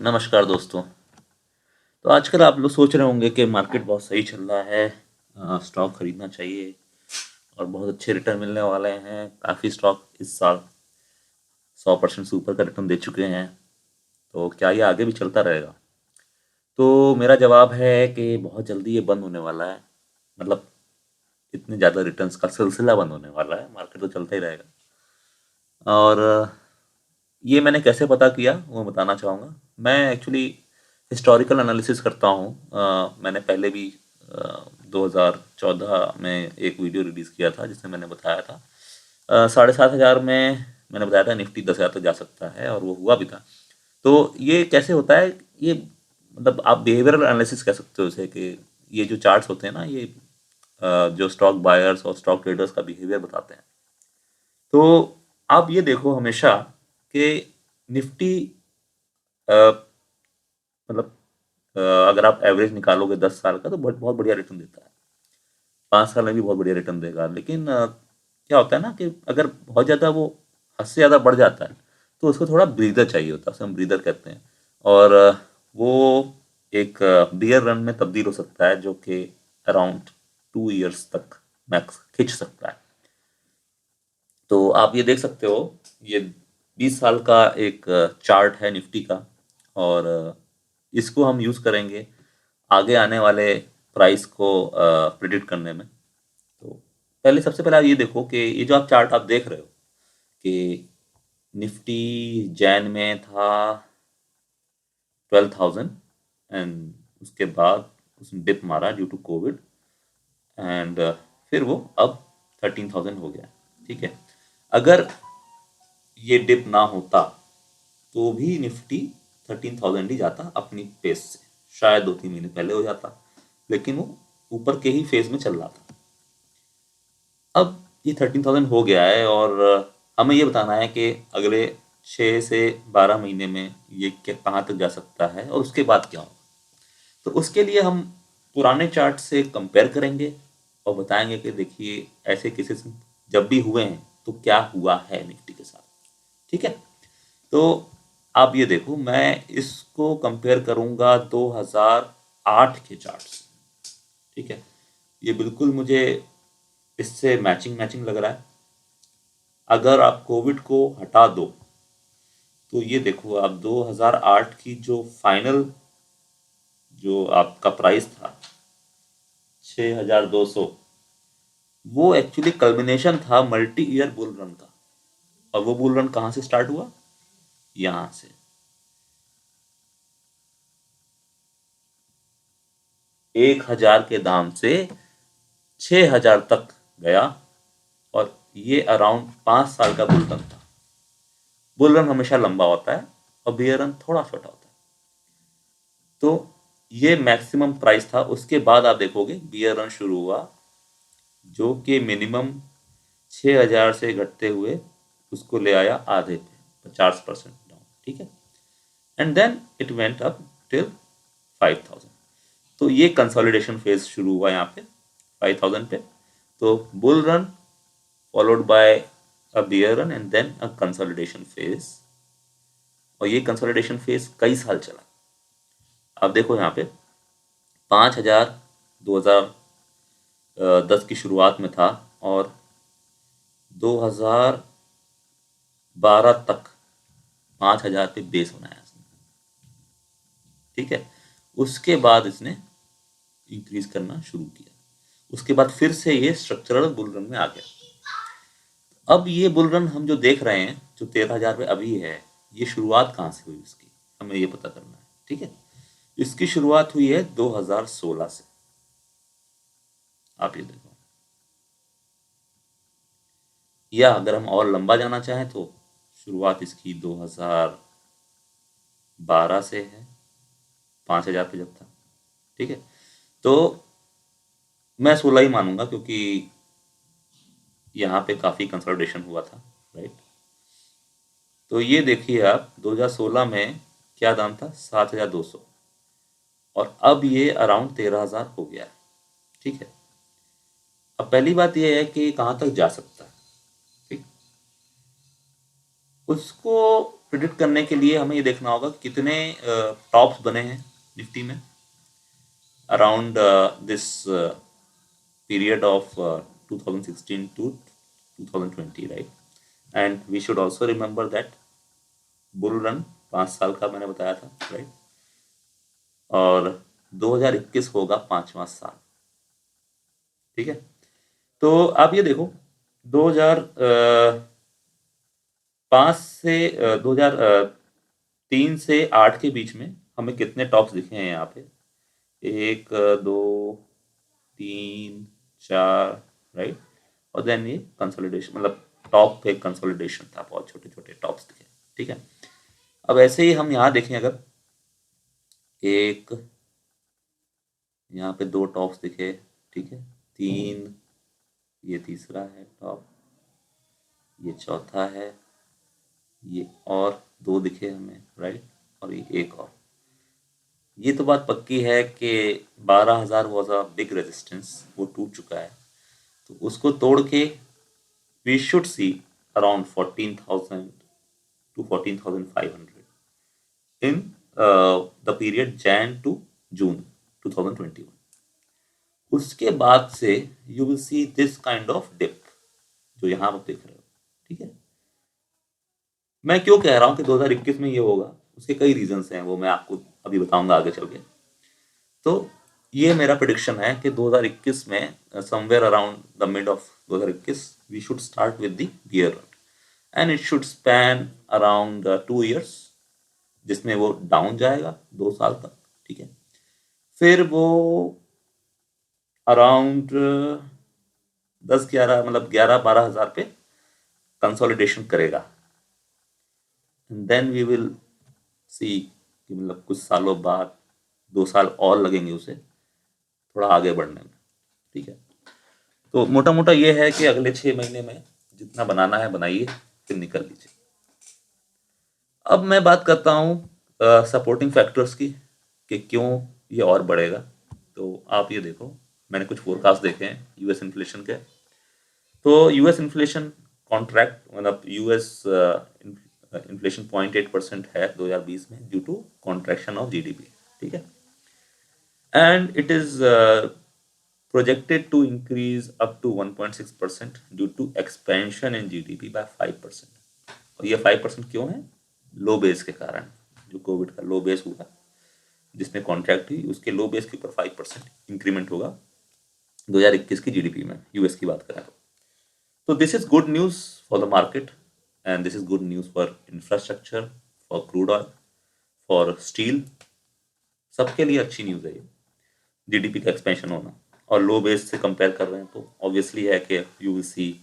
नमस्कार दोस्तों। तो आजकल आप लोग सोच रहे होंगे कि मार्केट बहुत सही चल रहा है, स्टॉक खरीदना चाहिए और बहुत अच्छे रिटर्न मिलने वाले हैं। काफ़ी स्टॉक इस साल 100% से ऊपर का रिटर्न दे चुके हैं। तो क्या ये आगे भी चलता रहेगा? तो मेरा जवाब है कि बहुत जल्दी ये बंद होने वाला है। मतलब इतने ज़्यादा रिटर्न्स का सिलसिला बंद होने वाला है, मार्केट तो चलता ही रहेगा। और ये मैंने कैसे पता किया वो बताना चाहूँगा। मैं एक्चुअली हिस्टोरिकल एनालिसिस करता हूँ। मैंने पहले भी 2014 में एक वीडियो रिलीज़ किया था जिसमें मैंने बताया था 7,500 में मैंने बताया था निफ्टी 10,000 तक जा सकता है और वो हुआ भी था। तो ये कैसे होता है? ये मतलब आप बिहेवियरल एनालिसिस कह सकते हो इसे कि ये जो चार्ट्स होते हैं ना, ये जो स्टॉक बायर्स और स्टॉक ट्रेडर्स का बिहेवियर बताते हैं। तो आप ये देखो हमेशा कि निफ्टी अ, मतलब अगर आप एवरेज निकालोगे 10 साल का तो बहुत बहुत बढ़िया रिटर्न देता है। 5 साल में भी बहुत बढ़िया रिटर्न देगा, लेकिन क्या होता है ना कि अगर बहुत ज़्यादा वो हद से ज़्यादा बढ़ जाता है तो उसको थोड़ा ब्रीदर चाहिए होता है, उसे हम ब्रीदर कहते हैं। और वो एक बियर रन में तब्दील हो सकता है जो कि अराउंड 2 इयर्स तक मैक्स खींच सकता है। तो आप ये देख सकते हो, ये 20 साल का एक चार्ट है निफ्टी का। और इसको हम यूज़ करेंगे आगे आने वाले प्राइस को प्रिडिक्ट करने में। तो पहले सबसे पहले आप ये देखो कि ये जो आप चार्ट आप देख रहे हो कि निफ्टी जैन में था 12,000 एंड उसके बाद उसने डिप मारा ड्यू टू कोविड एंड फिर वो अब 13,000 हो गया। ठीक है, अगर ये डिप ना होता तो भी निफ्टी 13,000 ही जाता अपनी पेस से। शायद 2-3 महीने पहले हो जाता, लेकिन वो ऊपर के ही फेज में चल रहा था। अब ये 13,000 हो गया है और हमें ये बताना है कि अगले 6 से 12 महीने में ये क्या कहाँ तक जा सकता है और उसके बाद क्या होगा। तो उसके लिए हम पुराने चार्ट से कंपेयर करेंगे और बताएंगे कि देखिए ऐसे केसेस जब भी हुए हैं तो क्या हुआ है निफ्टी के साथ। ठीक है, तो आप ये देखो, मैं इसको कंपेयर करूंगा 2008 के चार्ट से। ठीक है, ये बिल्कुल मुझे इससे मैचिंग मैचिंग लग रहा है। अगर आप कोविड को हटा दो तो ये देखो आप 2008 की जो फाइनल जो आपका प्राइस था 6,200, वो एक्चुअली कल्मिनेशन था मल्टी ईयर बुल रन का। और वो बुल रन कहाँ से स्टार्ट हुआ? यहाँ से 1,000 के दाम से 6,000 तक गया। और ये अराउंड 5 साल का बुल रन था। बुल रन हमेशा लंबा होता है और बियर रन थोड़ा छोटा होता है। तो ये मैक्सिमम प्राइस था। उसके बाद आप देखोगे बियर रन शुरू हुआ जो कि मिनिमम 6,000 से घटते हुए उसको ले आया आधे पे, 50% डाउन। ठीक है, and then it went up till 5,000। तो ये कंसोलिडेशन फेज शुरू हुआ यहाँ पे 5,000 पे। तो bull run followed by a bear run and then a consolidation phase. और ये कंसोलिडेशन फेज कई साल चला। अब देखो यहाँ पे 5,000 2010 की शुरुआत में था और 2012 तक 5,000 पे बेस बनाया इसने। ठीक है, उसके बाद इसने इंक्रीज करना शुरू किया। उसके बाद फिर से ये स्ट्रक्चरल बुल रन में आ गया। अब ये बुल रन हम जो देख रहे हैं जो 13,000 पे अभी है, ये शुरुआत कहाँ से हुई इसकी, हमें ये पता करना है। ठीक है, इसकी शुरुआत हुई है 2016 से। आप ये देखो, या अगर हम और लंबा जाना चाहें तो शुरुआत इसकी 2012 से है, 5,000 पे जब था। ठीक है, तो मैं 16 ही मानूंगा क्योंकि यहाँ पे काफ़ी कंसोलिडेशन हुआ था। राइट, तो ये देखिए आप 2016 में क्या दाम था? 7,200। और अब ये अराउंड 13,000 हो गया है। ठीक है, अब पहली बात ये है कि कहाँ तक जा सकता है। ठीक, उसको प्रिडिक्ट करने के लिए हमें ये देखना होगा कि कितने टॉप्स बने हैं निफ्टी में around this period of 2016 to 2020, right? And we should also remember that bull run 5 साल का मैंने बताया था, राइट? और 2021 होगा 5वां साल, ठीक है? तो आप ये देखो 2005 से 2003 से 8 के बीच में हमें कितने टॉप्स दिखे हैं यहाँ पे? 1 2 3 4, राइट? और देन ये कंसोलिडेशन, मतलब टॉप पे कंसोलिडेशन था, बहुत छोटे छोटे टॉप्स दिखे, ठीक है? अब ऐसे ही हम यहाँ देखें, अगर एक यहाँ पे 2 टॉप्स दिखे, ठीक है, 3, ये तीसरा है टॉप, ये चौथा है, ये और 2 दिखे हमें, राइट? और ये एक और। ये तो बात पक्की है कि 12,000 वॉज अ बिग रेजिस्टेंस, वो टूट चुका है। तो उसको तोड़ के we should see around 14,000 to 14,500 in the period Jan to June 2021. उसके बाद से you will see this kind of dip जो यहाँ आप देख रहे हो, ठीक है? मैं क्यों कह रहा हूँ कि 2021 में ये होगा, उसके कई रीजंस हैं, वो मैं आपको अभी बताऊंगा आगे चल के। तो ये मेरा प्रिडिक्शन है कि 2021 में somewhere around the mid of 2021 we should start with the bear run and it should span around 2 years, जिसमें वो डाउन जाएगा 2 साल तक, ठीक है? फिर वो अराउंड 10-11, मतलब 11-12 हज़ार पे कंसोलिडेशन करेगा। देन वी विल सी कि मतलब कुछ सालों बाद, 2 साल और लगेंगे उसे थोड़ा आगे बढ़ने में, ठीक है? तो मोटा मोटा ये है कि अगले 6 महीने में जितना बनाना है बनाइए, फिर निकल लीजिए। अब मैं बात करता हूँ सपोर्टिंग फैक्टर्स की कि क्यों ये और बढ़ेगा। तो आप ये देखो, मैंने कुछ फोरकास्ट देखे हैं यूएस इन्फ्लेशन के। तो यूएस इन्फ्लेशन कॉन्ट्रैक्ट, मतलब यूएस इन्फ्लेशन 0.8% है 2020 में due to contraction of GDP, ठीक है? And it is projected to increase up to 1.6% due to expansion in GDP by 5%। और ये 5% क्यों है? लो बेस के कारण, जो कोविड का लो बेस हुआ जिसमें कॉन्ट्रैक्ट हुई, उसके लो बेस के ऊपर 5% इंक्रीमेंट होगा 2021 की जीडीपी में, यूएस की बात करें तो this is good news for the market and this is good news for infrastructure, for crude oil, for steel, सबके लिए अच्छी न्यूज है ये जीडीपी का एक्सपेंशन होना। और लो बेस से कंपेयर कर रहे हैं तो ऑब्वियसली है कि यू विल सी